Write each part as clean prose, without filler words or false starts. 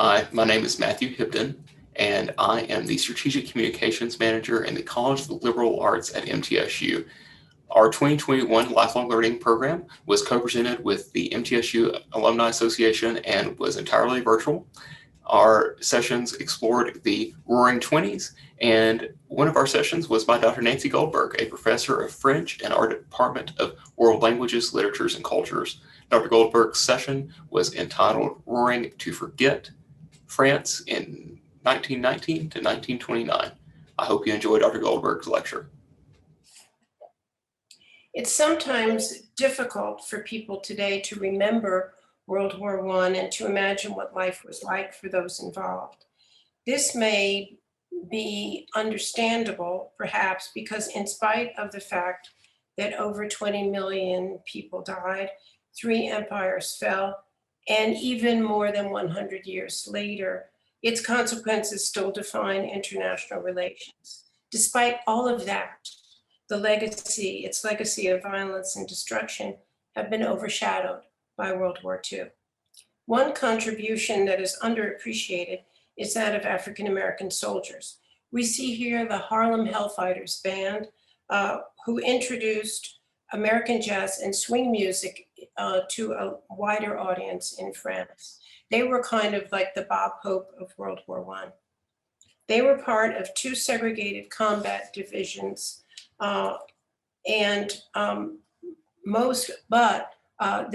Hi, my name is Matthew Hibden, and I am the Strategic Communications Manager in the College of the Liberal Arts at MTSU. Our 2021 Lifelong Learning program was co-presented with the MTSU Alumni Association and was entirely virtual. Our sessions explored the Roaring Twenties, and one of our sessions was by Dr. Nancy Goldberg, a professor of French in our Department of World Languages, Literatures, and Cultures. Dr. Goldberg's session was entitled Roaring to Forget, France in 1919 to 1929. I hope you enjoyed Dr. Goldberg's lecture. It's sometimes difficult for people today to remember World War I and to imagine what life was like for those involved. This may be understandable, perhaps, because in spite of the fact that over 20 million people died, 3 empires fell, and even more than 100 years later, its consequences still define international relations. Despite all of that, its legacy of violence and destruction have been overshadowed by World War II. One contribution that is underappreciated is that of African American soldiers. We see here the Harlem Hellfighters Band, who introduced American jazz and swing music to a wider audience in France. They were kind of like the Bob Hope of World War I. They were part of 2 segregated combat divisions, there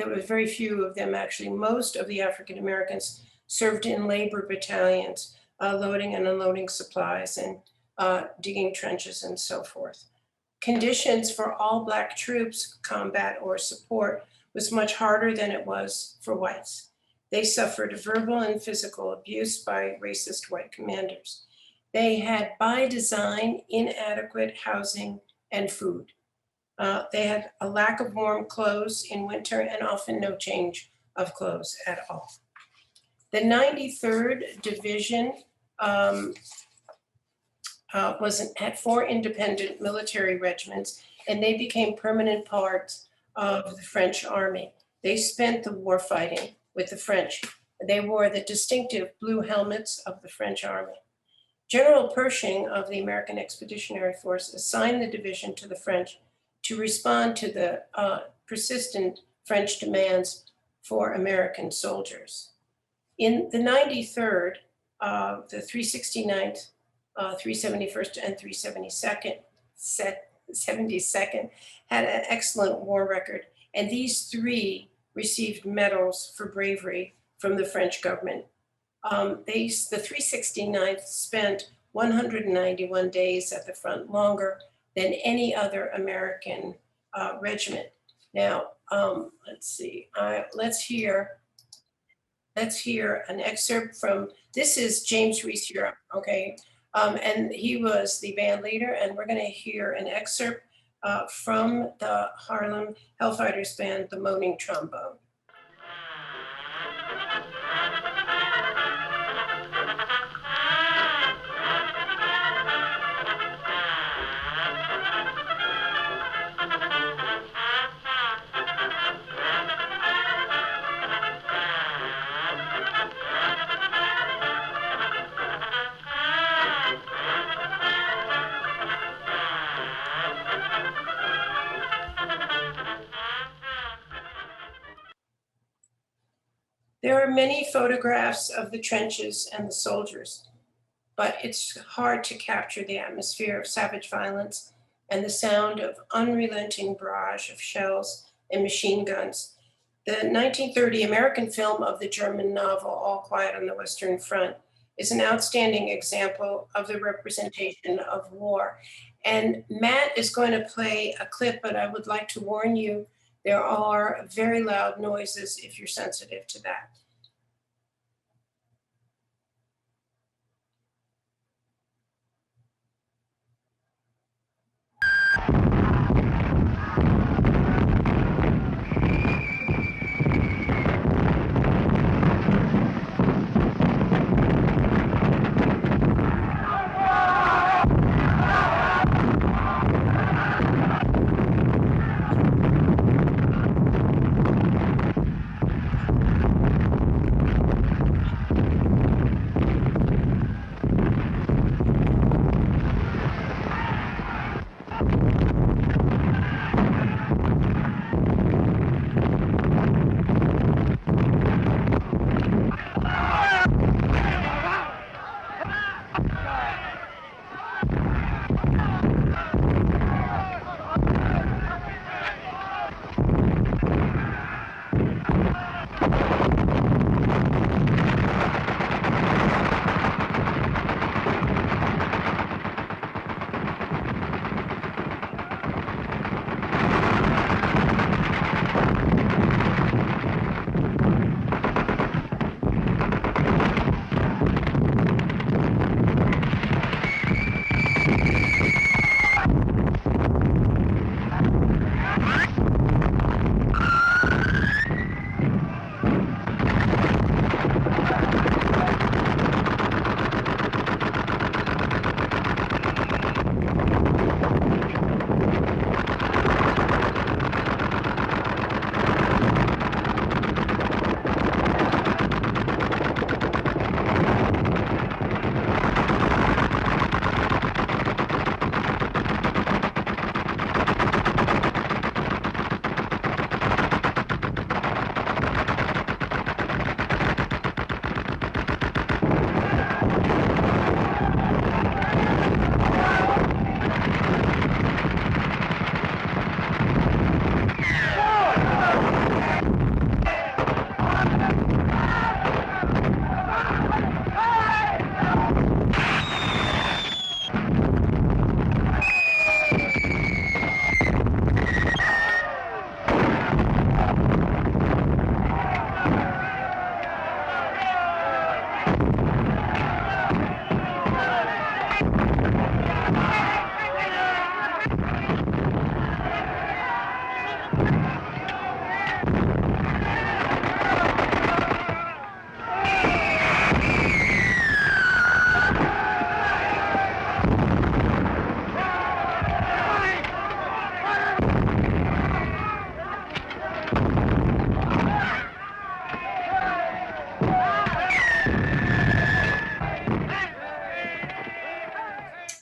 were very few of them actually. Most of the African Americans served in labor battalions, loading and unloading supplies and digging trenches and so forth. Conditions for all Black troops, combat or support, was much harder than it was for whites. They suffered verbal and physical abuse by racist white commanders. They had, by design, inadequate housing and food. They had a lack of warm clothes in winter and often no change of clothes at all. The 93rd Division had 4 independent military regiments, and they became permanent parts of the French army. They spent the war fighting with the French. They wore the distinctive blue helmets of the French army. General Pershing of the American Expeditionary Force assigned the division to the French to respond to the persistent French demands for American soldiers. In the 93rd, the 369th, 371st, and 372nd had an excellent war record, and these 3 received medals for bravery from the French government. The 369th spent 191 days at the front, longer than any other American regiment. Now, let's see. Let's hear an excerpt from. This is James Reese Europe, okay, and he was the band leader, and we're going to hear an excerpt from the Harlem Hellfighters Band, the Moaning Trombone. There are many photographs of the trenches and the soldiers, but it's hard to capture the atmosphere of savage violence and the sound of unrelenting barrage of shells and machine guns. The 1930 American film of the German novel All Quiet on the Western Front is an outstanding example of the representation of war. And Matt is going to play a clip, but I would like to warn you, there are very loud noises if you're sensitive to that.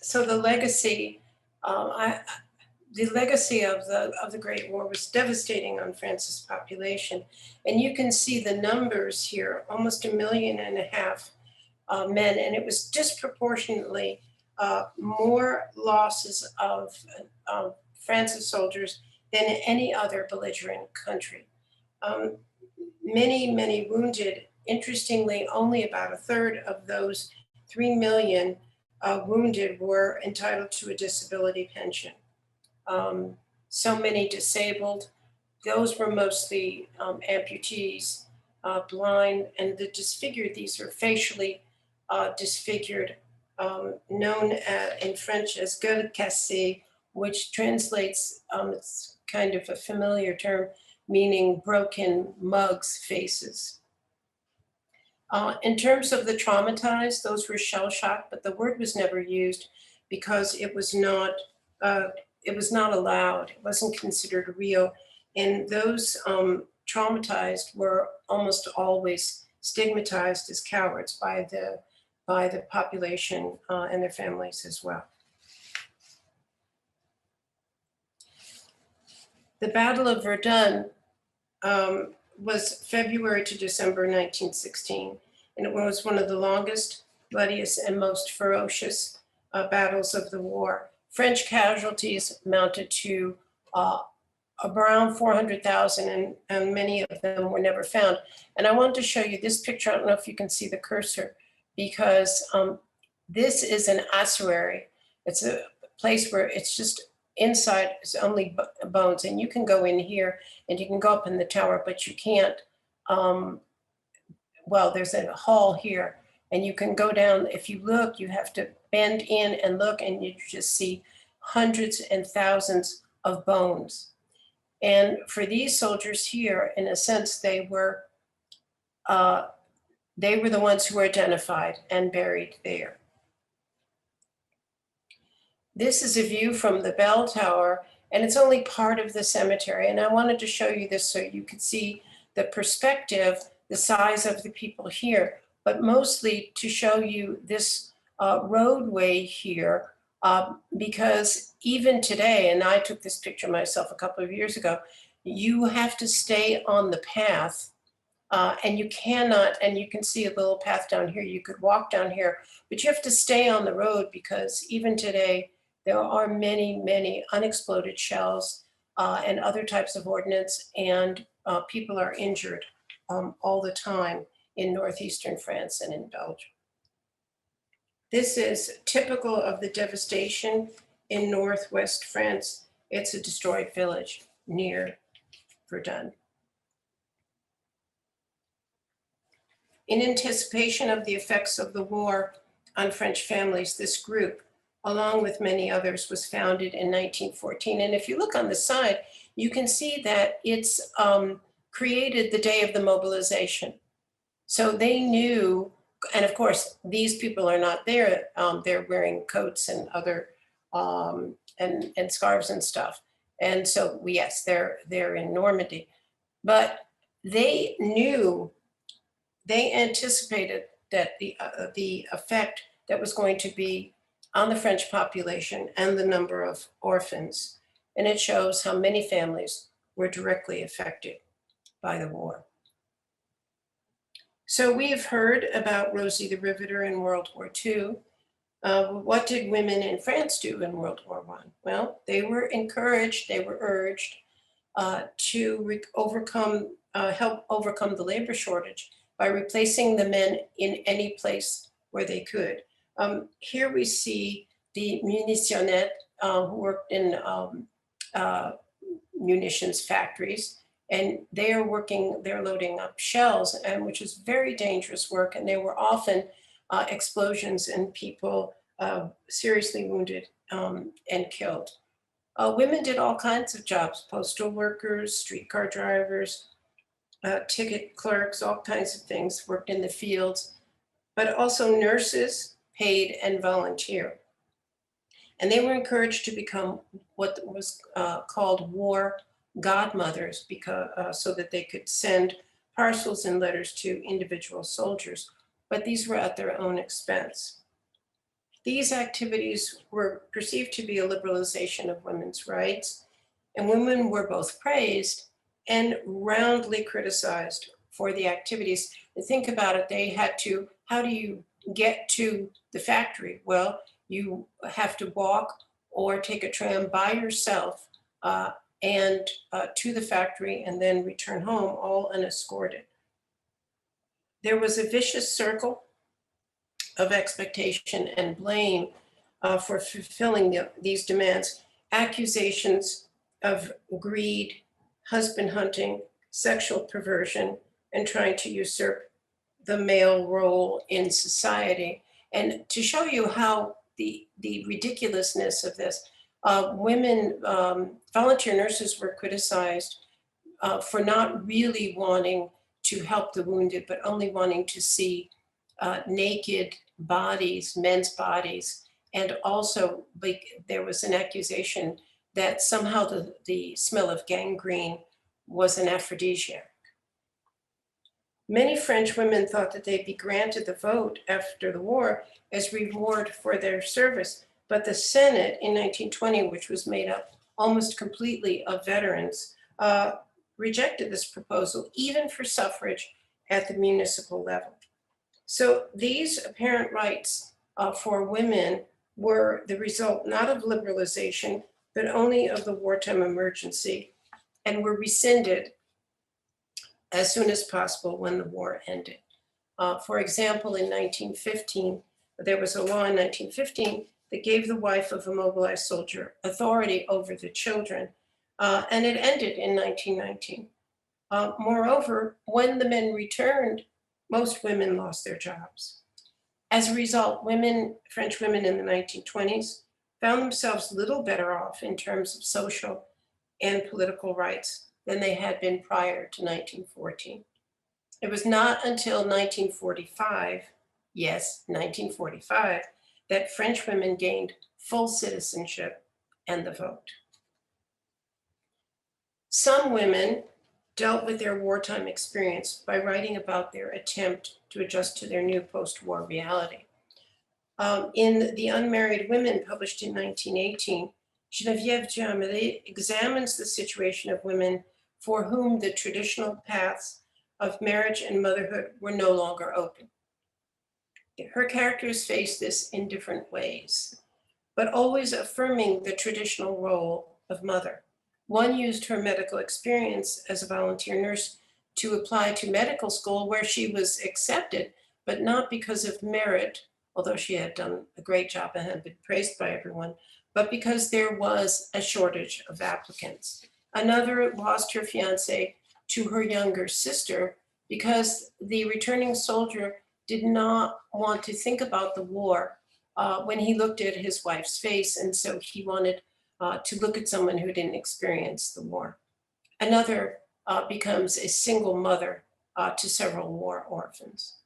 So the legacy, the legacy of the Great War was devastating on France's population, and you can see the numbers here: almost 1.5 million men, and it was disproportionately more losses of France's soldiers than any other belligerent country. Many wounded. Interestingly, only about a third of those 3 million wounded were entitled to a disability pension. So many disabled. Those were mostly amputees, blind, and the disfigured. These are facially disfigured, known in French as gueule cassée, which translates, it's kind of a familiar term, meaning broken mugs' faces. In terms of the traumatized, those were shell-shocked, but the word was never used because it was not allowed. It wasn't considered real. And those traumatized were almost always stigmatized as cowards by the population and their families as well. The Battle of Verdun was February to December 1916, and it was one of the longest, bloodiest, and most ferocious battles of the war. French casualties amounted to around 400,000, and many of them were never found. And I wanted to show you this picture. I don't know if you can see the cursor, because this is an ossuary. It's a place where it's just inside, it's only bones, and you can go in here and you can go up in the tower, but you can't, well, there's a hall here, and you can go down. If you look, you have to bend in and look, and you just see hundreds and thousands of bones. And for these soldiers here, in a sense, they were the ones who were identified and buried there. This is a view from the bell tower, and it's only part of the cemetery. And I wanted to show you this so you could see the perspective, the size of the people here, but mostly to show you this roadway here, because even today, and I took this picture myself a couple of years ago, you have to stay on the path, and you cannot, and you can see a little path down here, you could walk down here, but you have to stay on the road, because even today, there are many unexploded shells and other types of ordnance, and people are injured all the time in northeastern France and in Belgium. This is typical of the devastation in northwest France. It's a destroyed village near Verdun. In anticipation of the effects of the war on French families, this group, along with many others, was founded in 1914. And if you look on the side, you can see that it's created the day of the mobilization. So they knew, and of course, these people are not there. They're wearing coats and other, and scarves and stuff. And so, yes, they're in Normandy. But they knew, they anticipated that the effect that was going to be on the French population and the number of orphans. And it shows how many families were directly affected by the war. So we have heard about Rosie the Riveter in World War II. What did women in France do in World War I? Well, they were encouraged, they were urged to help overcome the labor shortage by replacing the men in any place where they could. Here we see the munitionette who worked in munitions factories, And they're loading up shells, and which is very dangerous work. And there were often explosions and people seriously wounded and killed. Women did all kinds of jobs: postal workers, streetcar drivers, ticket clerks, all kinds of things, worked in the fields, but also nurses, paid and volunteer. And they were encouraged to become what was called war godmothers, so that they could send parcels and letters to individual soldiers, but these were at their own expense. These activities were perceived to be a liberalization of women's rights, and women were both praised and roundly criticized for the activities. And think about it, how do you get to the factory? Well, you have to walk or take a tram by yourself and to the factory and then return home, all unescorted. There was a vicious circle of expectation and blame for fulfilling these demands. Accusations of greed, husband hunting, sexual perversion, and trying to usurp the male role in society. And to show you how the ridiculousness of this, women, volunteer nurses were criticized for not really wanting to help the wounded, but only wanting to see naked bodies, men's bodies. And also, there was an accusation that somehow the smell of gangrene was an aphrodisiac. Many French women thought that they'd be granted the vote after the war as reward for their service. But the Senate in 1920, which was made up almost completely of veterans, rejected this proposal, even for suffrage at the municipal level. So these apparent rights for women were the result not of liberalization, but only of the wartime emergency, and were rescinded as soon as possible when the war ended. For example, in 1915, there was a law in 1915 that gave the wife of a mobilized soldier authority over the children, and it ended in 1919. Moreover, when the men returned, most women lost their jobs. As a result, French women in the 1920s found themselves little better off in terms of social and political rights than they had been prior to 1914. It was not until 1945, yes, 1945, that French women gained full citizenship and the vote. Some women dealt with their wartime experience by writing about their attempt to adjust to their new post-war reality. In The Unmarried Women, published in 1918, Geneviève Duhamel examines the situation of women for whom the traditional paths of marriage and motherhood were no longer open. Her characters face this in different ways, but always affirming the traditional role of mother. One used her medical experience as a volunteer nurse to apply to medical school, where she was accepted, but not because of merit, although she had done a great job and had been praised by everyone, but because there was a shortage of applicants. Another lost her fiance to her younger sister because the returning soldier did not want to think about the war when he looked at his wife's face, and so he wanted to look at someone who didn't experience the war. Another becomes a single mother to several war orphans.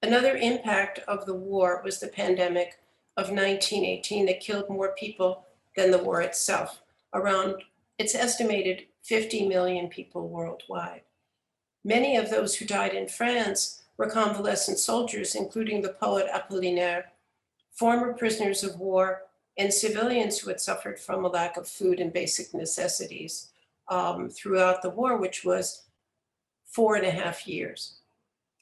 Another impact of the war was the pandemic of 1918 that killed more people than the war itself. It's estimated 50 million people worldwide. Many of those who died in France were convalescent soldiers, including the poet Apollinaire, former prisoners of war, and civilians who had suffered from a lack of food and basic necessities throughout the war, which was 4.5 years.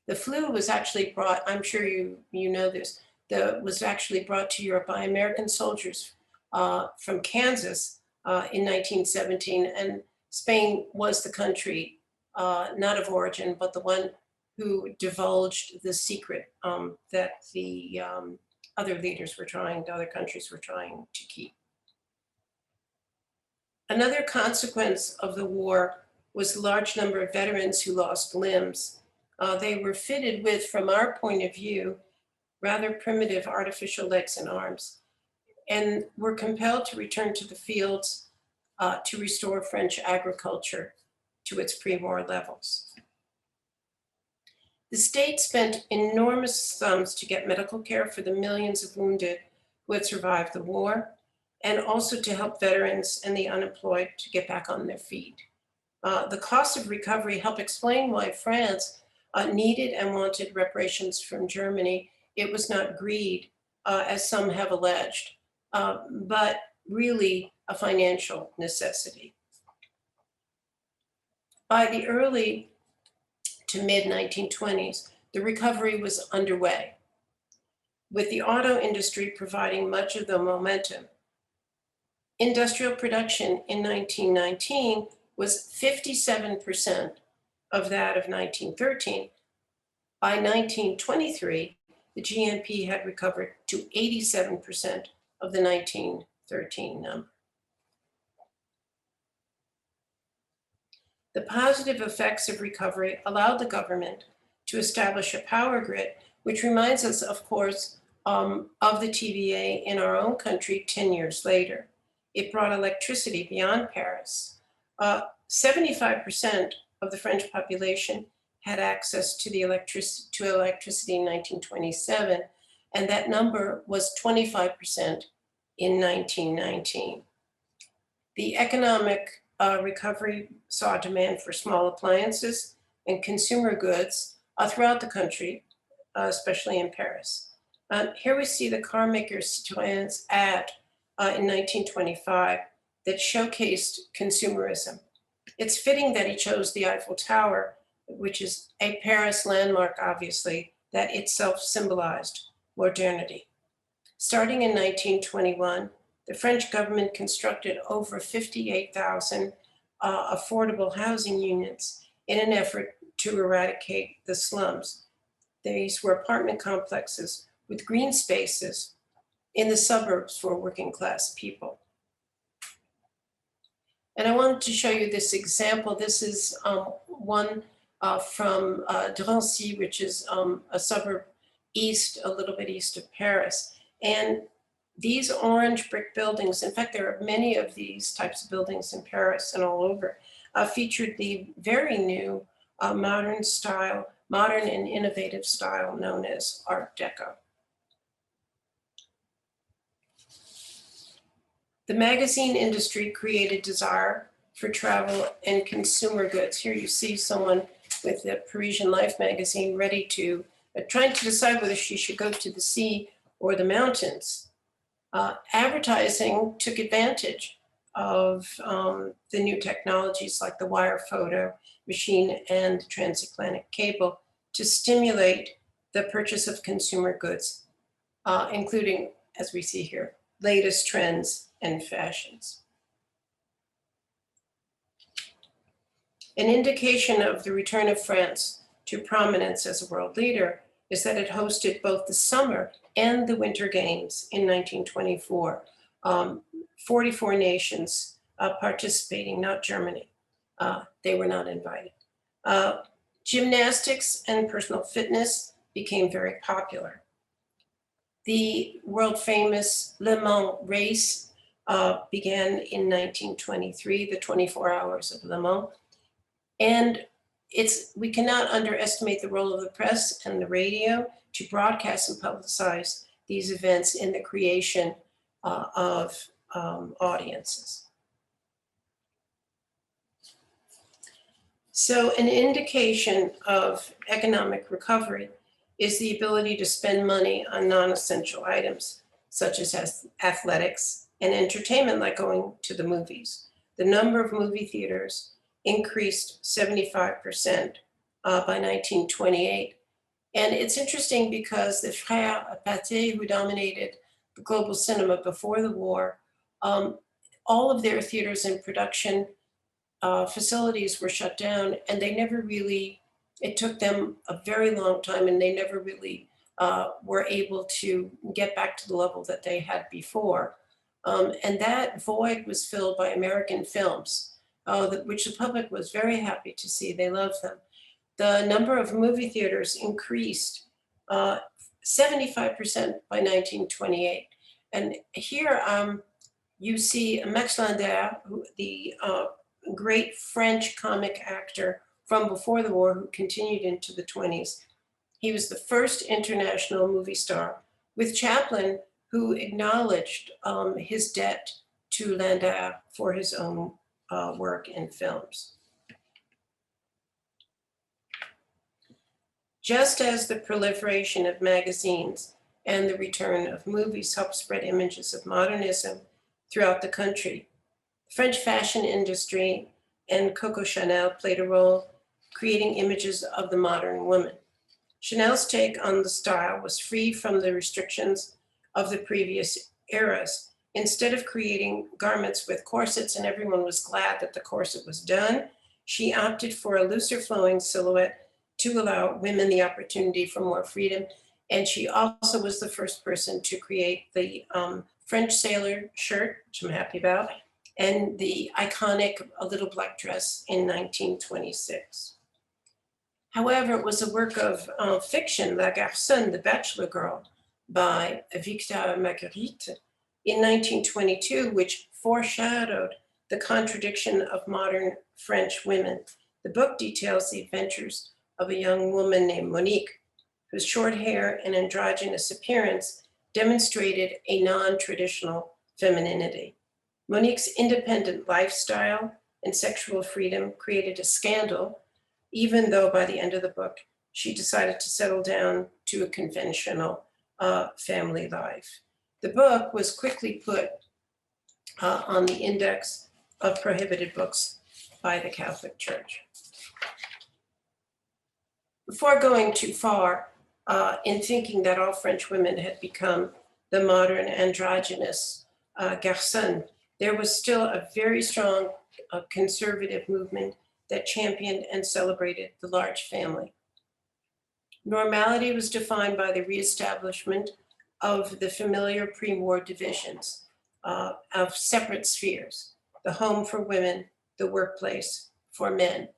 The flu was actually brought, I'm sure you know this, was actually brought to Europe by American soldiers from Kansas in 1917, and Spain was the country, not of origin, but the one who divulged the secret that the other countries were trying to keep. Another consequence of the war was the large number of veterans who lost limbs. They were fitted with, from our point of view, rather primitive artificial legs and arms, and were compelled to return to the fields to restore French agriculture to its pre-war levels. The state spent enormous sums to get medical care for the millions of wounded who had survived the war, and also to help veterans and the unemployed to get back on their feet. The cost of recovery helped explain why France needed and wanted reparations from Germany. It was not greed, as some have alleged, but really a financial necessity. By the early to mid 1920s, the recovery was underway, with the auto industry providing much of the momentum. Industrial production in 1919 was 57% of that of 1913. By 1923, the GNP had recovered to 87% of the 1913 number. The positive effects of recovery allowed the government to establish a power grid, which reminds us, of course, of the TVA in our own country 10 years later. It brought electricity beyond Paris. 75% of the French population had access to electricity in 1927, and that number was 25% in 1919. The economic recovery saw demand for small appliances and consumer goods throughout the country, especially in Paris. Here we see the car maker Citroën's ad in 1925 that showcased consumerism. It's fitting that he chose the Eiffel Tower, which is a Paris landmark, obviously, that itself symbolized modernity. Starting in 1921, the French government constructed over 58,000 affordable housing units in an effort to eradicate the slums. These were apartment complexes with green spaces in the suburbs for working class people. And I wanted to show you this example. This is one from Drancy, which is a suburb east, a little bit east of Paris. And these orange brick buildings, in fact, there are many of these types of buildings in Paris and all over, featured the very new modern and innovative style known as Art Deco. The magazine industry created desire for travel and consumer goods. Here you see someone with the Parisian Life magazine ready to, trying to decide whether she should go to the sea or the mountains. Advertising took advantage of the new technologies like the wire photo machine and transatlantic cable to stimulate the purchase of consumer goods, including, as we see here, latest trends and fashions. An indication of the return of France to prominence as a world leader is that it hosted both the summer and the winter games in 1924. 44 nations participating, not Germany. They were not invited. Gymnastics and personal fitness became very popular. The world famous Le Mans race began in 1923, the 24 hours of Le Mans. And we cannot underestimate the role of the press and the radio to broadcast and publicize these events in the creation of audiences. So an indication of economic recovery is the ability to spend money on non-essential items, such as athletics and entertainment, like going to the movies. The number of movie theaters increased 75% by 1928. And it's interesting because the frères Pact, who dominated the global cinema before the war, all of their theaters and production facilities were shut down, and they never really, it took them a very long time, and they never really were able to get back to the level that they had before. And that void was filled by American films, which the public was very happy to see. They loved them. The number of movie theaters increased 75% by 1928. And here you see Max Linder, the great French comic actor from before the war who continued into the 20s. He was the first international movie star, with Chaplin, who acknowledged his debt to Linder for his own work in films. Just as the proliferation of magazines and the return of movies helped spread images of modernism throughout the country, the French fashion industry and Coco Chanel played a role creating images of the modern woman. Chanel's take on the style was free from the restrictions of the previous eras. Instead of creating garments with corsets and everyone was glad that the corset was done, she opted for a looser flowing silhouette to allow women the opportunity for more freedom. And she also was the first person to create the French sailor shirt, which I'm happy about, and the iconic little black dress in 1926. However, it was a work of fiction, La Garçonne, the Bachelor Girl, by Victor Marguerite in 1922, which foreshadowed the contradiction of modern French women. The book details the adventures of a young woman named Monique, whose short hair and androgynous appearance demonstrated a non-traditional femininity. Monique's independent lifestyle and sexual freedom created a scandal, even though by the end of the book, she decided to settle down to a conventional family life. The book was quickly put on the index of prohibited books by the Catholic Church. Before going too far in thinking that all French women had become the modern androgynous garçon, there was still a very strong conservative movement that championed and celebrated the large family. Normality was defined by the reestablishment of the familiar pre-war divisions of separate spheres, the home for women, the workplace for men.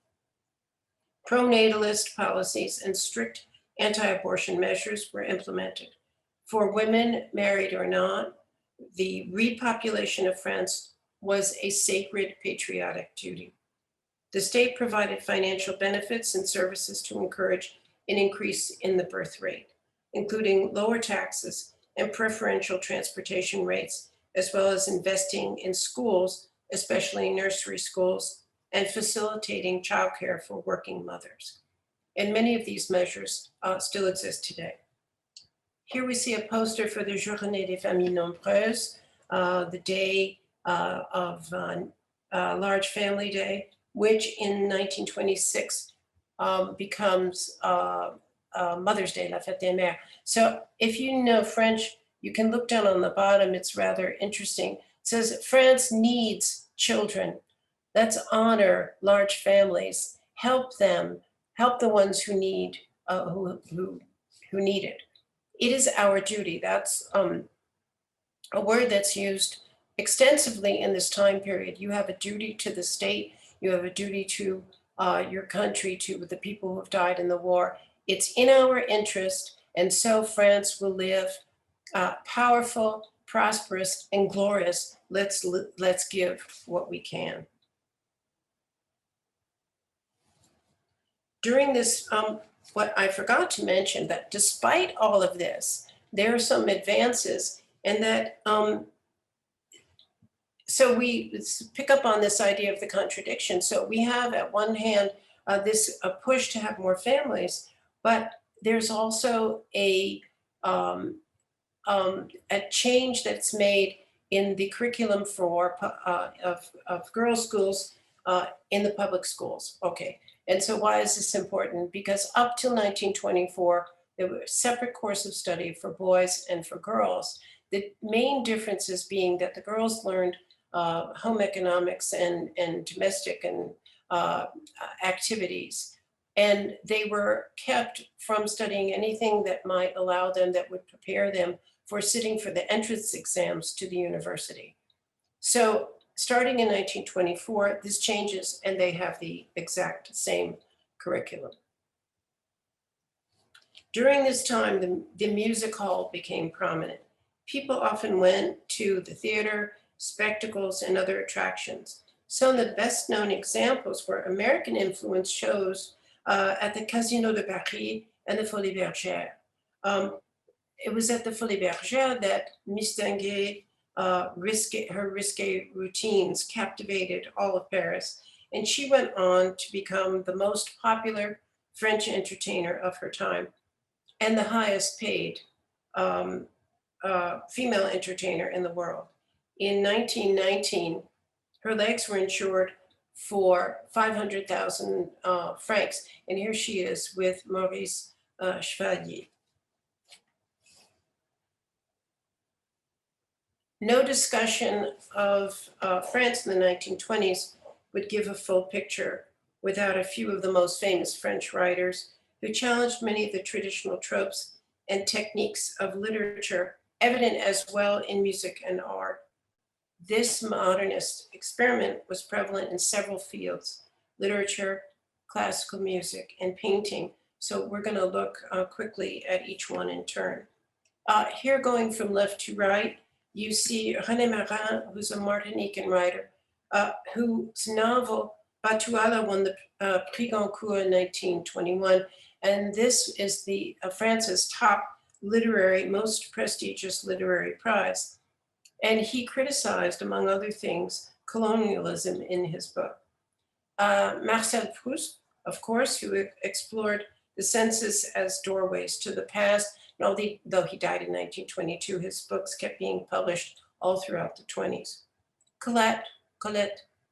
Pro-natalist policies and strict anti-abortion measures were implemented. For women, married or not, the repopulation of France was a sacred patriotic duty. The state provided financial benefits and services to encourage an increase in the birth rate, including lower taxes and preferential transportation rates, as well as investing in schools, especially nursery schools, and facilitating childcare for working mothers. And many of these measures still exist today. Here we see a poster for the Journée des Familles Nombreuses, the day of Large Family Day, which in 1926 becomes Mother's Day, La Fête des Mères. So if you know French, you can look down on the bottom, it's rather interesting. It says, France needs children. Let's honor large families, help them, help the ones who need, who need it. It is our duty. That's a word that's used extensively in this time period. You have a duty to the state. You have a duty to your country, to the people who have died in the war. It's in our interest, and so France will live powerful, prosperous, and glorious. Let's give what we can. During this, what I forgot to mention, that despite all of this, there are some advances, and that so we pick up on this idea of the contradiction. So we have at one hand this push to have more families, but there's also a change that's made in the curriculum for of girls' schools in the public schools. Okay, and so why is this important? Because up till 1924, there were separate course of study for boys and for girls. The main differences being that the girls learned home economics and domestic and activities, And they were kept from studying anything that might allow them, that would prepare them for sitting for the entrance exams to the university. So starting in 1924, this changes and they have the exact same curriculum. During this time, the music hall became prominent. People often went to the theater, spectacles, and other attractions. Some of the best known examples were American influence shows at the Casino de Paris and the Folies Bergère. It was at the Folies Bergère that Miss Dinguet, her risque routines captivated all of Paris, and she went on to become the most popular French entertainer of her time and the highest paid female entertainer in the world. In 1919, her legs were insured for 500,000 francs, and here she is with Maurice Chevalier. No discussion of France in the 1920s would give a full picture without a few of the most famous French writers who challenged many of the traditional tropes and techniques of literature, evident as well in music and art. This modernist experiment was prevalent in several fields: literature, classical music, and painting. So we're going to look quickly at each one in turn. Here, going from left to right, you see René Marin, who's a Martinican writer, whose novel Batuala won the Prix Goncourt in 1921. And this is France's top most prestigious literary prize. And he criticized, among other things, colonialism in his book. Marcel Proust, of course, who explored the senses as doorways to the past. And though he died in 1922, his books kept being published all throughout the 20s. Colette,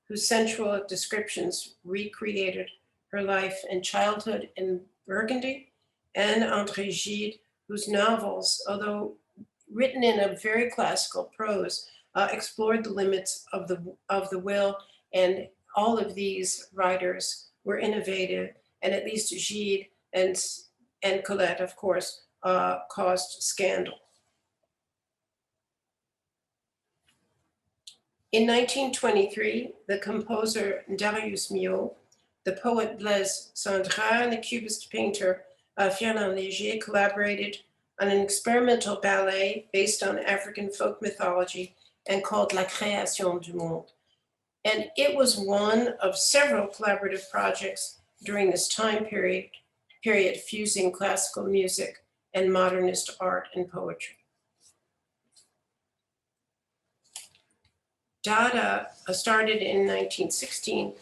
whose sensual descriptions recreated her life and childhood in Burgundy, and André Gide, whose novels, although written in a very classical prose, explored the limits of the will, and all of these writers were innovative, and at least Gide and Colette, of course, caused scandal. In 1923, the composer Darius Milhaud, the poet Blaise Cendrars, and the cubist painter Fernand Léger collaborated on an experimental ballet based on African folk mythology and called La Création du Monde. And it was one of several collaborative projects during this time period fusing classical music and modernist art and poetry. Dada started in 1916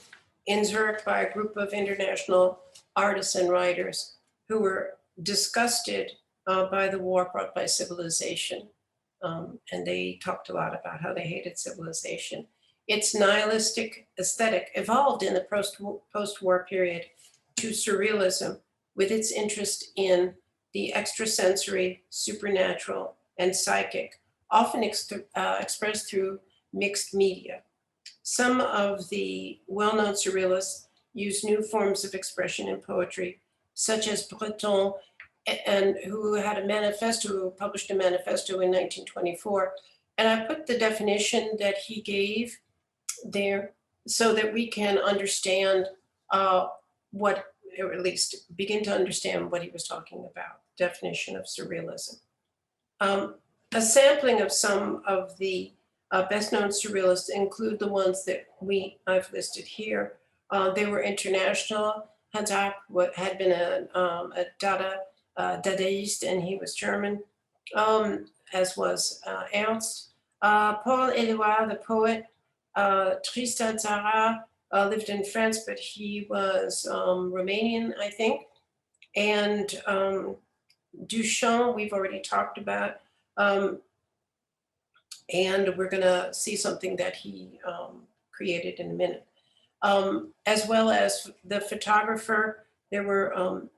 in Zurich by a group of international artists and writers who were disgusted by the war brought by civilization. And they talked a lot about how they hated civilization. Its nihilistic aesthetic evolved in the post-war period to surrealism, with its interest in the extrasensory, supernatural, and psychic, often expressed through mixed media. Some of the well-known surrealists used new forms of expression in poetry, such as Breton, and who published a manifesto in 1924. And I put the definition that he gave there so that we can understand or at least begin to understand what he was talking about, definition of surrealism. A sampling of some of the best known surrealists include the ones that I've listed here. They were international. Hadar had been a Dadaist, and he was German, as was Ernst. Paul Éluard, the poet, Tristan Tzara, lived in France, but he was Romanian, I think. And Duchamp, we've already talked about. And we're gonna see something that he created in a minute. As well as the photographer, there were,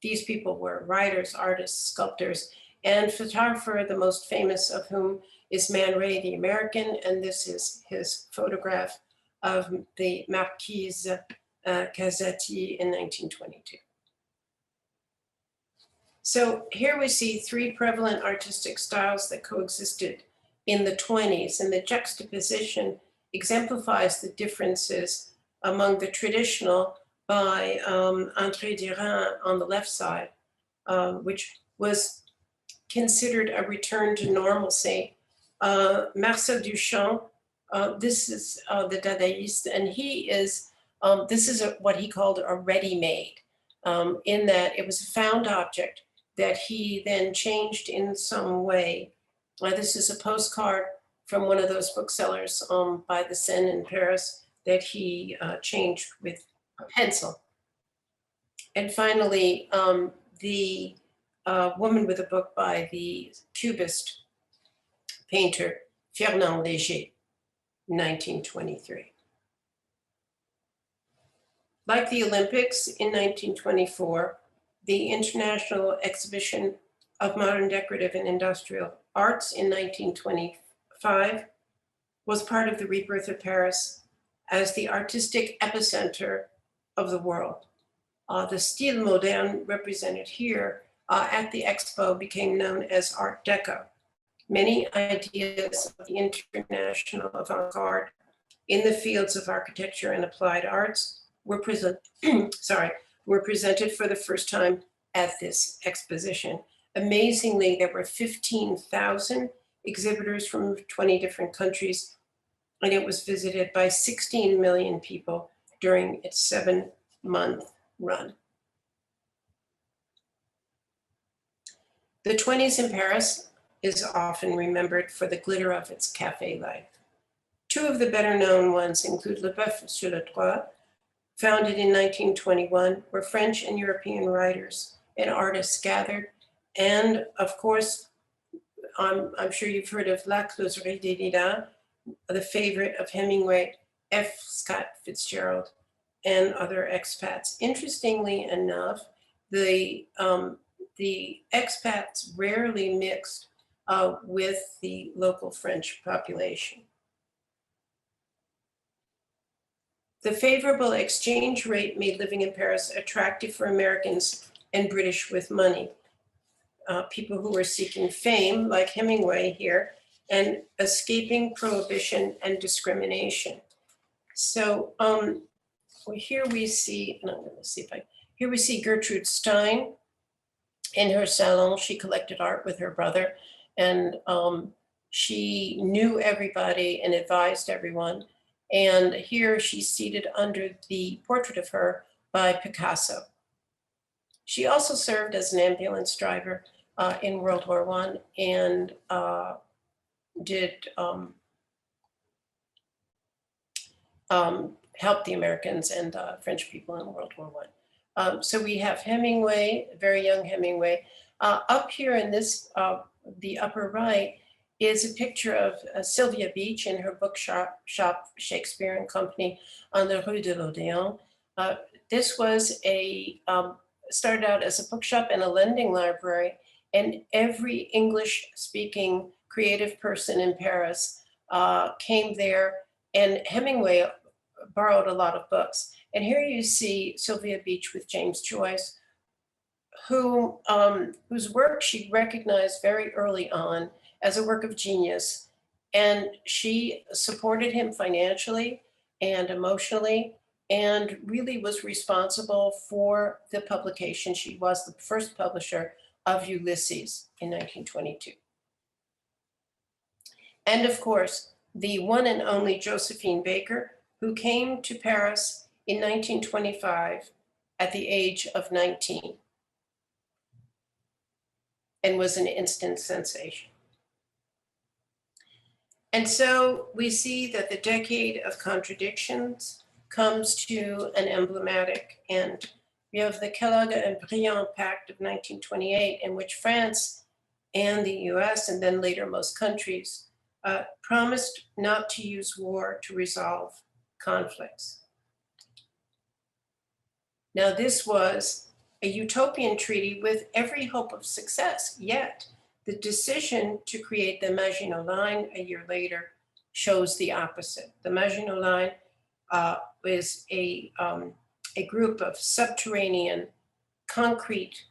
these people were writers, artists, sculptors, and photographer, the most famous of whom is Man Ray, the American, and this is his photograph of the Marquise Casati in 1922. So here we see three prevalent artistic styles that coexisted in the 20s, and the juxtaposition exemplifies the differences among the traditional by André Derain on the left side, which was considered a return to normalcy. Marcel Duchamp, this is the Dadaist, and he is, this is what he called a ready-made, in that it was a found object that he then changed in some way. This is a postcard from one of those booksellers by the Seine in Paris that he changed with a pencil. And finally, the Woman with a Book by the Cubist painter Fernand Léger, 1923. Like the Olympics in 1924, the International Exhibition of Modern Decorative and Industrial Arts in 1925 was part of the rebirth of Paris as the artistic epicenter of the world. The style moderne represented here at the expo became known as Art Deco. Many ideas of the international avant-garde in the fields of architecture and applied arts were were presented for the first time at this exposition. Amazingly, there were 15,000 exhibitors from 20 different countries, and it was visited by 16 million people during its 7-month run. The 20s in Paris is often remembered for the glitter of its cafe life. Two of the better known ones include Le Boeuf sur le Toit, founded in 1921, where French and European writers and artists gathered. And of course, I'm sure you've heard of La Closerie des Lilas, the favorite of Hemingway, F. Scott Fitzgerald, and other expats. Interestingly enough, the expats rarely mixed with the local French population. The favorable exchange rate made living in Paris attractive for Americans and British with money. People who were seeking fame, like Hemingway here, and escaping prohibition and discrimination. So here we see, here we see Gertrude Stein. In her salon, she collected art with her brother, and she knew everybody and advised everyone. And here she's seated under the portrait of her by Picasso. She also served as an ambulance driver in World War I and did help the Americans and French people in World War I. So we have Hemingway, very young Hemingway. Up here in this, the upper right, is a picture of Sylvia Beach in her bookshop, Shakespeare and Company on the Rue de l'Odéon. This was started out as a bookshop and a lending library, and every English-speaking creative person in Paris came there, and Hemingway borrowed a lot of books. And here you see Sylvia Beach with James Joyce, whose work she recognized very early on as a work of genius. And she supported him financially and emotionally, and really was responsible for the publication. She was the first publisher of Ulysses in 1922. And of course, the one and only Josephine Baker, who came to Paris in 1925 at the age of 19 and was an instant sensation. And so we see that the decade of contradictions comes to an emblematic end. We have the Kellogg and Briand Pact of 1928, in which France and the US, and then later most countries, promised not to use war to resolve conflicts. Now, this was a utopian treaty with every hope of success, yet the decision to create the Maginot Line a year later shows the opposite. The Maginot Line is a group of subterranean concrete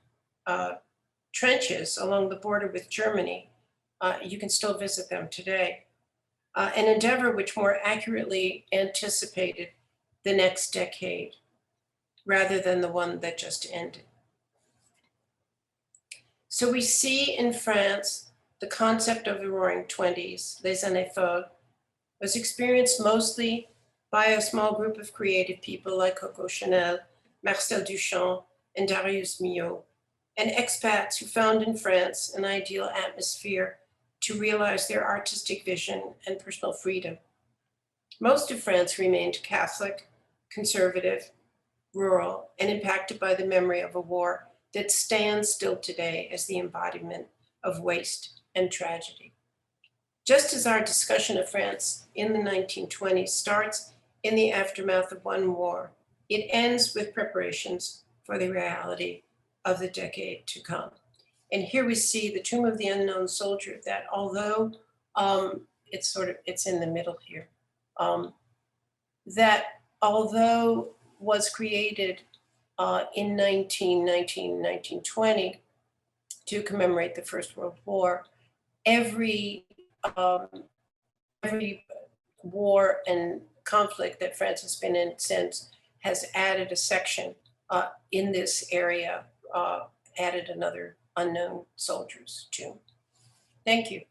trenches along the border with Germany. You can still visit them today. An endeavor which more accurately anticipated the next decade rather than the one that just ended. So we see in France the concept of the Roaring Twenties, les Années folles, was experienced mostly by a small group of creative people like Coco Chanel, Marcel Duchamp, and Darius Milhaud, and expats who found in France an ideal atmosphere to realize their artistic vision and personal freedom. Most of France remained Catholic, conservative, rural, and impacted by the memory of a war that stands still today as the embodiment of waste and tragedy. Just as our discussion of France in the 1920s starts in the aftermath of one war, it ends with preparations for the reality of the decade to come. And here we see the Tomb of the Unknown Soldier that although it's in the middle here, that although was created in 1920 to commemorate the First World War, every war and conflict that France has been in since has added a section in this area, added another unknown soldier's tomb. Thank you.